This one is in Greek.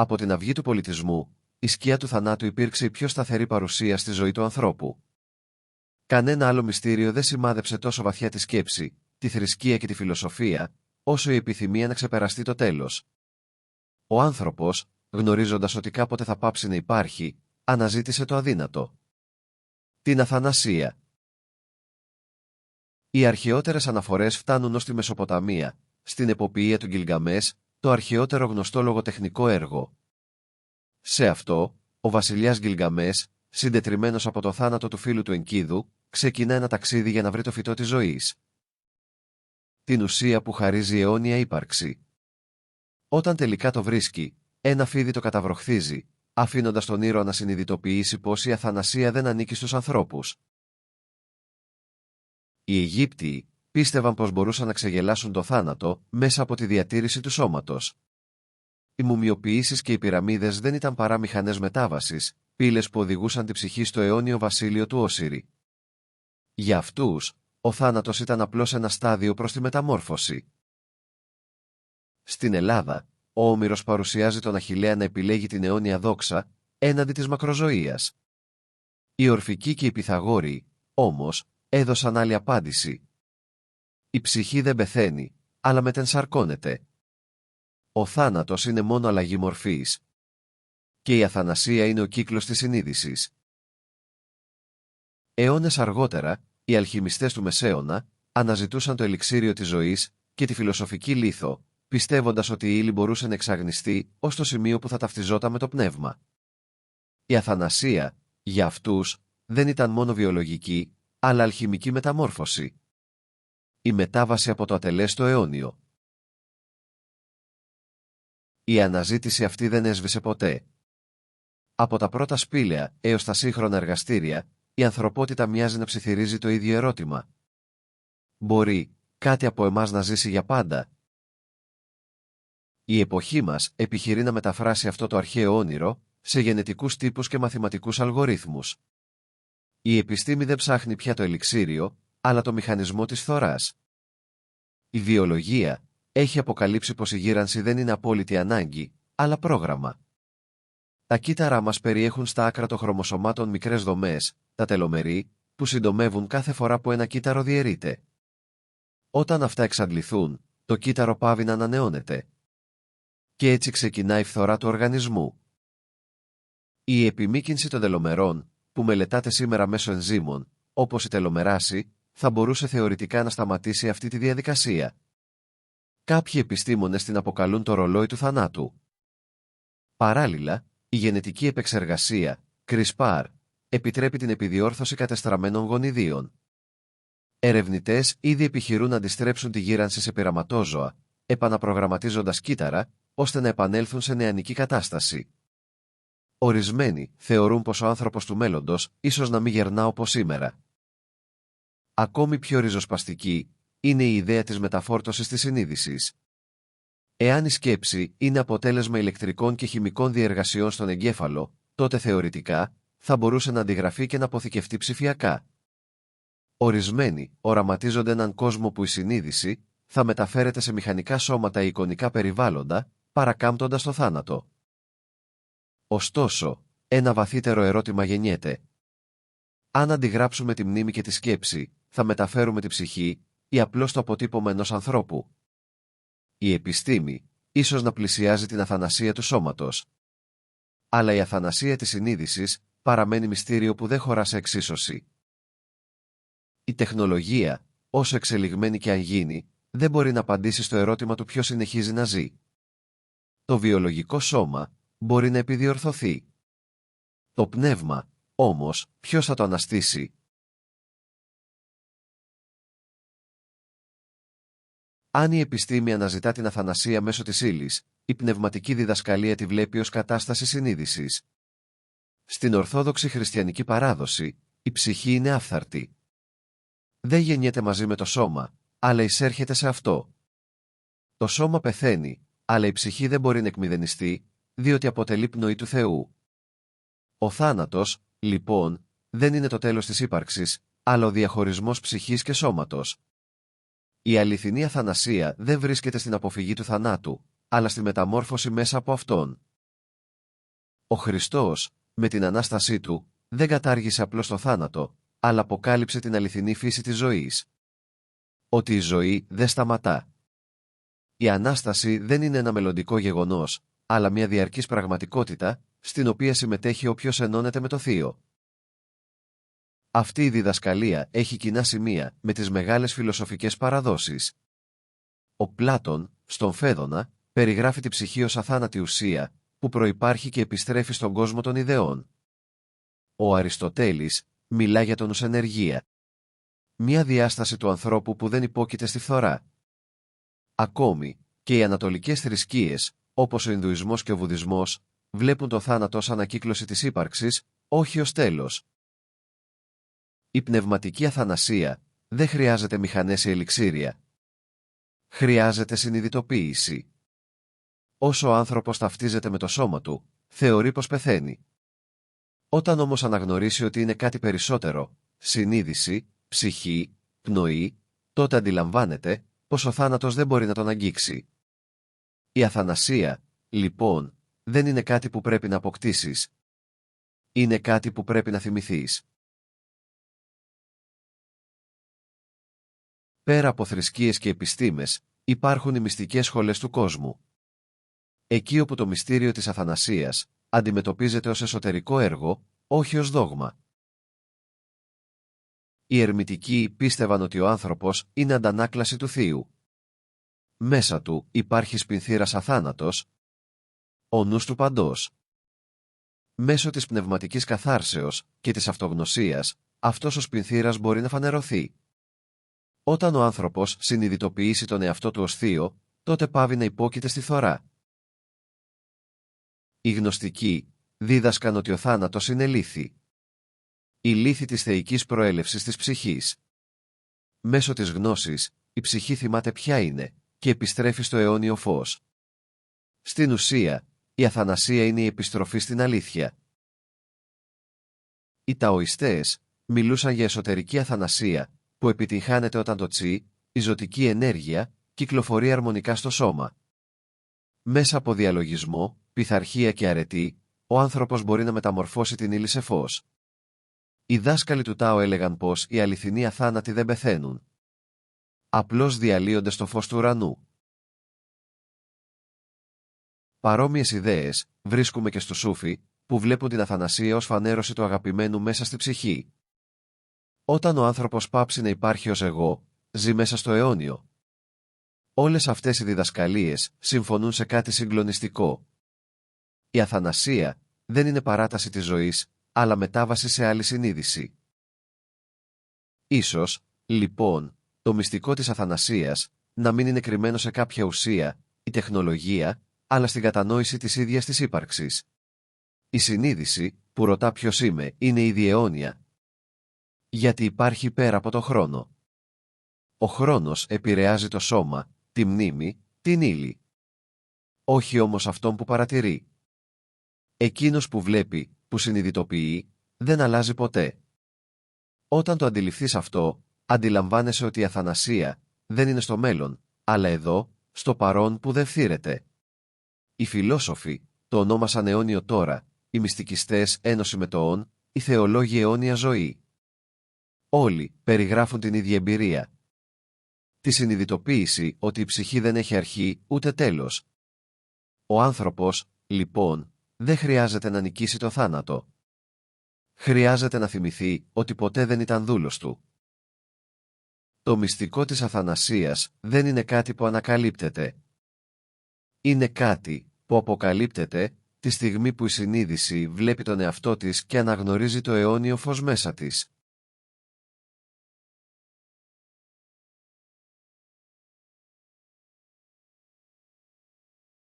Από την αυγή του πολιτισμού, η σκιά του θανάτου υπήρξε η πιο σταθερή παρουσία στη ζωή του ανθρώπου. Κανένα άλλο μυστήριο δεν σημάδεψε τόσο βαθιά τη σκέψη, τη θρησκεία και τη φιλοσοφία, όσο η επιθυμία να ξεπεραστεί το τέλος. Ο άνθρωπος, γνωρίζοντας ότι κάποτε θα πάψει να υπάρχει, αναζήτησε το αδύνατο. Την αθανασία. Οι αρχαιότερες αναφορές φτάνουν ως τη Μεσοποταμία, στην εποποιία του Γκιλγκαμές, το αρχαιότερο γνωστό λογοτεχνικό έργο. Σε αυτό, ο βασιλιάς Γκιλγκαμές, συντετριμμένος από το θάνατο του φίλου του Ενκίδου, ξεκινά ένα ταξίδι για να βρει το φυτό της ζωής. Την ουσία που χαρίζει αιώνια ύπαρξη. Όταν τελικά το βρίσκει, ένα φίδι το καταβροχθίζει, αφήνοντας τον ήρωα να συνειδητοποιήσει πως η αθανασία δεν ανήκει στους ανθρώπους. Οι Αιγύπτιοι πίστευαν πως μπορούσαν να ξεγελάσουν το θάνατο μέσα από τη διατήρηση του σώματος. Οι μουμιοποιήσεις και οι πυραμίδες δεν ήταν παρά μηχανές μετάβασης, πύλες που οδηγούσαν την ψυχή στο αιώνιο βασίλειο του Όσιρη. Για αυτούς, ο θάνατος ήταν απλώς ένα στάδιο προς τη μεταμόρφωση. Στην Ελλάδα, ο Όμηρος παρουσιάζει τον Αχιλλέα να επιλέγει την αιώνια δόξα έναντι της μακροζωίας. Οι Ορφικοί και οι Πυθαγόροι, όμως, έδωσαν άλλη απάντηση. Η ψυχή δεν πεθαίνει, αλλά μετενσαρκώνεται. Ο θάνατος είναι μόνο αλλαγή μορφής. Και η αθανασία είναι ο κύκλος της συνείδησης. Αιώνες αργότερα, οι αλχημιστές του Μεσαίωνα αναζητούσαν το ελιξίριο της ζωής και τη φιλοσοφική λίθο, πιστεύοντας ότι η ύλη μπορούσε να εξαγνιστεί ως το σημείο που θα ταυτιζόταν με το πνεύμα. Η αθανασία, για αυτούς, δεν ήταν μόνο βιολογική, αλλά αλχημική μεταμόρφωση. Η μετάβαση από το ατελές στο αιώνιο. Η αναζήτηση αυτή δεν έσβησε ποτέ. Από τα πρώτα σπήλαια έως τα σύγχρονα εργαστήρια, η ανθρωπότητα μοιάζει να ψιθυρίζει το ίδιο ερώτημα. Μπορεί κάτι από εμάς να ζήσει για πάντα? Η εποχή μας επιχειρεί να μεταφράσει αυτό το αρχαίο όνειρο σε γενετικούς τύπους και μαθηματικούς αλγορίθμους. Η επιστήμη δεν ψάχνει πια το ελιξίριο, αλλά το μηχανισμό της φθοράς. Η βιολογία έχει αποκαλύψει πως η γύρανση δεν είναι απόλυτη ανάγκη, αλλά πρόγραμμα. Τα κύτταρά μας περιέχουν στα άκρα των χρωμοσωμάτων μικρές δομές, τα τελομερί, που συντομεύουν κάθε φορά που ένα κύτταρο διαιρείται. Όταν αυτά εξαντληθούν, το κύτταρο πάβει να ανανεώνεται. Και έτσι ξεκινά η φθορά του οργανισμού. Η επιμήκυνση των τελομερών, που μελετάται σήμερα μέσω ενζύμων, όπως η τελομεράση, θα μπορούσε θεωρητικά να σταματήσει αυτή τη διαδικασία. Κάποιοι επιστήμονες την αποκαλούν το ρολόι του θανάτου. Παράλληλα, η γενετική επεξεργασία, CRISPR, επιτρέπει την επιδιόρθωση κατεστραμμένων γονιδίων. Ερευνητές ήδη επιχειρούν να αντιστρέψουν τη γύρανση σε πειραματόζωα, επαναπρογραμματίζοντας κύτταρα, ώστε να επανέλθουν σε νεανική κατάσταση. Ορισμένοι θεωρούν πως ο άνθρωπος του μέλλοντος ίσως να μην γερνά όπως σήμερα. Ακόμη πιο ριζοσπαστική είναι η ιδέα της μεταφόρτωσης της συνείδησης. Εάν η σκέψη είναι αποτέλεσμα ηλεκτρικών και χημικών διεργασιών στον εγκέφαλο, τότε θεωρητικά θα μπορούσε να αντιγραφεί και να αποθηκευτεί ψηφιακά. Ορισμένοι οραματίζονται έναν κόσμο που η συνείδηση θα μεταφέρεται σε μηχανικά σώματα ή εικονικά περιβάλλοντα, παρακάμπτοντας το θάνατο. Ωστόσο, ένα βαθύτερο ερώτημα γεννιέται. Αν αντιγράψουμε τη μνήμη και τη σκέψη, θα μεταφέρουμε τη ψυχή ή απλώς το αποτύπωμα ενός ανθρώπου? Η επιστήμη ίσως να πλησιάζει την αθανασία του σώματος. Αλλά η αθανασία της συνείδησης παραμένει μυστήριο που δεν χωρά σε εξίσωση. Η τεχνολογία, όσο εξελιγμένη και αν γίνει, δεν μπορεί να απαντήσει στο ερώτημα του ποιος συνεχίζει να ζει. Το βιολογικό σώμα μπορεί να επιδιορθωθεί. Το πνεύμα, όμως, ποιος θα το αναστήσει? Αν η επιστήμη αναζητά την αθανασία μέσω της ύλης, η πνευματική διδασκαλία τη βλέπει ως κατάσταση συνείδησης. Στην ορθόδοξη χριστιανική παράδοση, η ψυχή είναι άφθαρτη. Δεν γεννιέται μαζί με το σώμα, αλλά εισέρχεται σε αυτό. Το σώμα πεθαίνει, αλλά η ψυχή δεν μπορεί να εκμηδενιστεί, διότι αποτελεί πνοή του Θεού. Ο θάνατος, λοιπόν, δεν είναι το τέλος της ύπαρξης, αλλά ο διαχωρισμός ψυχής και σώματος. Η αληθινή αθανασία δεν βρίσκεται στην αποφυγή του θανάτου, αλλά στη μεταμόρφωση μέσα από αυτόν. Ο Χριστός, με την Ανάστασή Του, δεν κατάργησε απλώς το θάνατο, αλλά αποκάλυψε την αληθινή φύση της ζωής. Ότι η ζωή δεν σταματά. Η Ανάσταση δεν είναι ένα μελλοντικό γεγονός, αλλά μια διαρκής πραγματικότητα, στην οποία συμμετέχει όποιος ενώνεται με το Θείο. Αυτή η διδασκαλία έχει κοινά σημεία με τις μεγάλες φιλοσοφικές παραδόσεις. Ο Πλάτων, στον Φέδωνα, περιγράφει τη ψυχή ως αθάνατη ουσία, που προϋπάρχει και επιστρέφει στον κόσμο των ιδεών. Ο Αριστοτέλης μιλά για τον ους ενεργεία. Μια διάσταση του ανθρώπου που δεν υπόκειται στη φθορά. Ακόμη, και οι ανατολικές θρησκείες, όπως ο Ινδουισμός και ο Βουδισμός, βλέπουν το θάνατο ως ανακύκλωση της ύπαρξης, όχι ως τέλος. Η πνευματική αθανασία δεν χρειάζεται μηχανές ή ελιξήρια. Χρειάζεται συνειδητοποίηση. Όσο ο άνθρωπος ταυτίζεται με το σώμα του, θεωρεί πως πεθαίνει. Όταν όμως αναγνωρίσει ότι είναι κάτι περισσότερο, συνείδηση, ψυχή, πνοή, τότε αντιλαμβάνεται πως ο θάνατος δεν μπορεί να τον αγγίξει. Η αθανασία, λοιπόν, δεν είναι κάτι που πρέπει να αποκτήσεις. Είναι κάτι που πρέπει να θυμηθείς. Πέρα από θρησκείες και επιστήμες, υπάρχουν οι μυστικές σχολές του κόσμου. Εκεί όπου το μυστήριο της αθανασίας αντιμετωπίζεται ως εσωτερικό έργο, όχι ως δόγμα. Οι ερμητικοί πίστευαν ότι ο άνθρωπος είναι αντανάκλαση του Θείου. Μέσα του υπάρχει σπινθήρας αθάνατος, ο νους του παντός. Μέσω της πνευματικής καθάρσεως και της αυτογνωσίας, αυτός ο σπινθήρας μπορεί να φανερωθεί. Όταν ο άνθρωπος συνειδητοποιήσει τον εαυτό του ως θείο, τότε πάβει να υπόκειται στη φθορά. Οι γνωστικοί δίδασκαν ότι ο θάνατος είναι λύθη. Η λύθη της θεϊκής προέλευσης της ψυχής. Μέσω της γνώσης, η ψυχή θυμάται ποια είναι και επιστρέφει στο αιώνιο φως. Στην ουσία, η αθανασία είναι η επιστροφή στην αλήθεια. Οι Ταοιστές μιλούσαν για εσωτερική αθανασία, που επιτυγχάνεται όταν το τσι, η ζωτική ενέργεια, κυκλοφορεί αρμονικά στο σώμα. Μέσα από διαλογισμό, πειθαρχία και αρετή, ο άνθρωπος μπορεί να μεταμορφώσει την ύλη σε φως. Οι δάσκαλοι του Τάο έλεγαν πως οι αληθινοί αθάνατοι δεν πεθαίνουν. Απλώς διαλύονται στο φως του ουρανού. Παρόμοιες ιδέες βρίσκουμε και στους Σούφι, που βλέπουν την αθανασία ως φανέρωση του αγαπημένου μέσα στη ψυχή. Όταν ο άνθρωπος πάψει να υπάρχει ως εγώ, ζει μέσα στο αιώνιο. Όλες αυτές οι διδασκαλίες συμφωνούν σε κάτι συγκλονιστικό. Η αθανασία δεν είναι παράταση της ζωής, αλλά μετάβαση σε άλλη συνείδηση. Ίσως, λοιπόν, το μυστικό της αθανασίας να μην είναι κρυμμένο σε κάποια ουσία ή τεχνολογία, αλλά στην κατανόηση της ίδιας της ύπαρξης. Η συνείδηση, που ρωτά ποιος είμαι, είναι ήδη αιώνια. Γιατί υπάρχει πέρα από το χρόνο. Ο χρόνος επηρεάζει το σώμα, τη μνήμη, την ύλη. Όχι όμως αυτόν που παρατηρεί. Εκείνος που βλέπει, που συνειδητοποιεί, δεν αλλάζει ποτέ. Όταν το αντιληφθείς αυτό, αντιλαμβάνεσαι ότι η αθανασία δεν είναι στο μέλλον, αλλά εδώ, στο παρόν που δεν φθήρεται. Οι φιλόσοφοι το ονόμασαν αιώνιο τώρα, οι μυστικιστές ένωση με το όν, οι θεολόγοι αιώνια ζωή. Όλοι περιγράφουν την ίδια εμπειρία. Τη συνειδητοποίηση ότι η ψυχή δεν έχει αρχή ούτε τέλος. Ο άνθρωπος, λοιπόν, δεν χρειάζεται να νικήσει το θάνατο. Χρειάζεται να θυμηθεί ότι ποτέ δεν ήταν δούλος του. Το μυστικό της αθανασίας δεν είναι κάτι που ανακαλύπτεται. Είναι κάτι που αποκαλύπτεται τη στιγμή που η συνείδηση βλέπει τον εαυτό της και αναγνωρίζει το αιώνιο φως μέσα της.